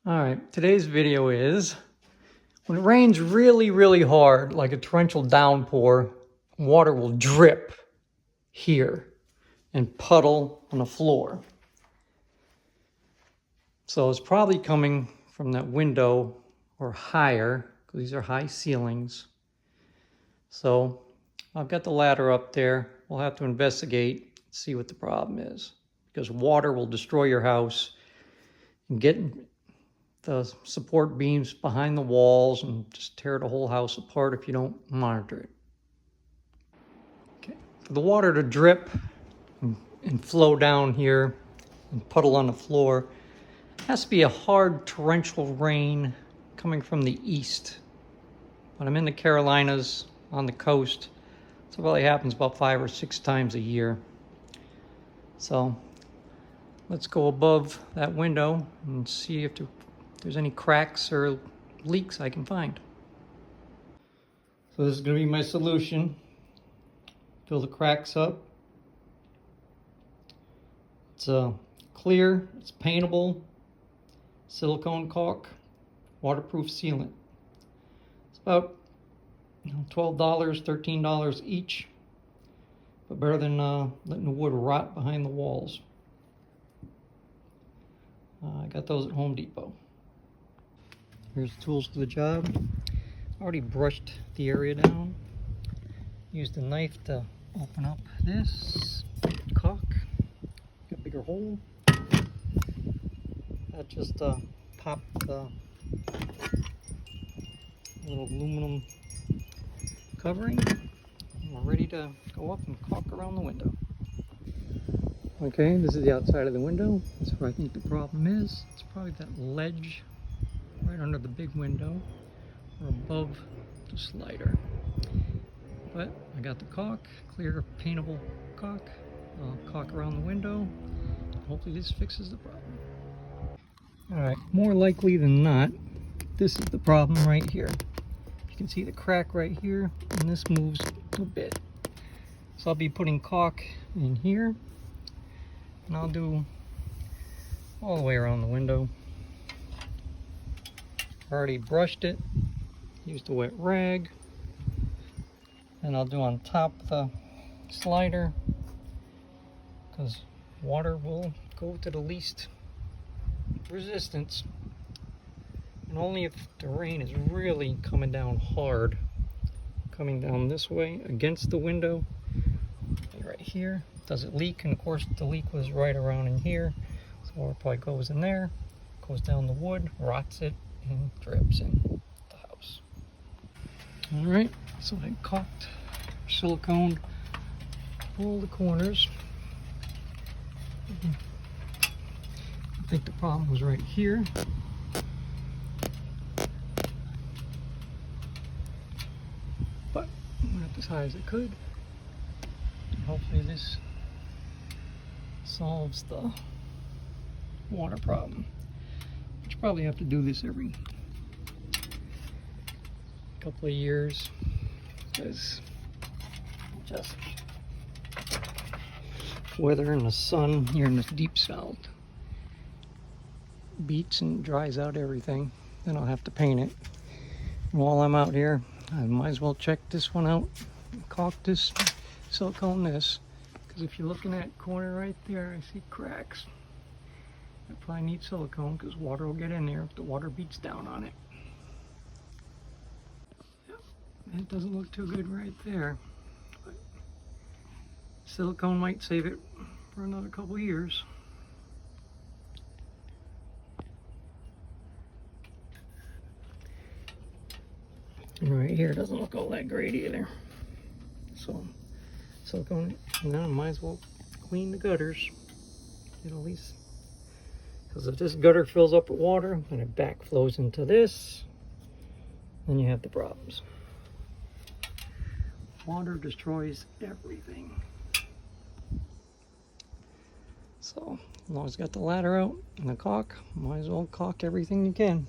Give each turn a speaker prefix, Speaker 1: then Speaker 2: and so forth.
Speaker 1: All right, today's video is when it rains really, really hard, like a torrential downpour, water will drip here and puddle on the floor. So it's probably coming from that window or higher, because these are high ceilings. So I've got the ladder up there. We'll have to investigate, see what the problem is, because water will destroy your house and get the support beams behind the walls and just tear the whole house apart if you don't monitor it. Okay. For the water to drip and flow down here and puddle on the floor, it has to be a hard torrential rain coming from the east. When I'm in the Carolinas on the coast, so it probably happens about 5 or 6 times a year. So let's go above that window and see if there's any cracks or leaks I can find. So this is going to be my solution. Fill the cracks up. It's clear, it's paintable, silicone caulk, waterproof sealant. It's about $12, $13 each, but better than letting the wood rot behind the walls. I got those at Home Depot. Here's the tools for the job. Already brushed the area down. Used a knife to open up this caulk. Got a bigger hole. That just popped the little aluminum covering. We're ready to go up and caulk around the window. Okay, this is the outside of the window. That's where I think the problem is. It's probably that ledge right under the big window or above the slider. But I got the caulk, clear paintable caulk. I'll caulk around the window. Hopefully this fixes the problem. Alright, more likely than not, this is the problem right here. You can see the crack right here, and this moves a bit. So I'll be putting caulk in here, and I'll do all the way around the window. Already brushed it, used a wet rag, and I'll do on top of the slider, because water will go to the least resistance, and only if the rain is really coming down hard, coming down this way against the window, right here. Does it leak? And of course the leak was right around in here, so water probably goes in there, goes down the wood, rots it, and drips in the house. All right, so I caulked, siliconed all the corners. I think the problem was right here. But I went up as high as I could. And hopefully this solves the water problem. Which probably have to do this every couple of years, because just weather and the sun here in this deep south beats and dries out everything. Then I'll have to paint it. And while I'm out here, I might as well check this one out, caulk this, silicone this, because if you're looking at corner right there, I see cracks. I probably need silicone because water will get in there if the water beats down on it. It doesn't look too good right there, but silicone might save it for another couple years. And right here doesn't look all that great either. So silicone, now I might as well clean the gutters. At least, because if this gutter fills up with water and it backflows into this, then you have the problems. Water destroys everything. So as long as you got the ladder out and the caulk, might as well caulk everything you can.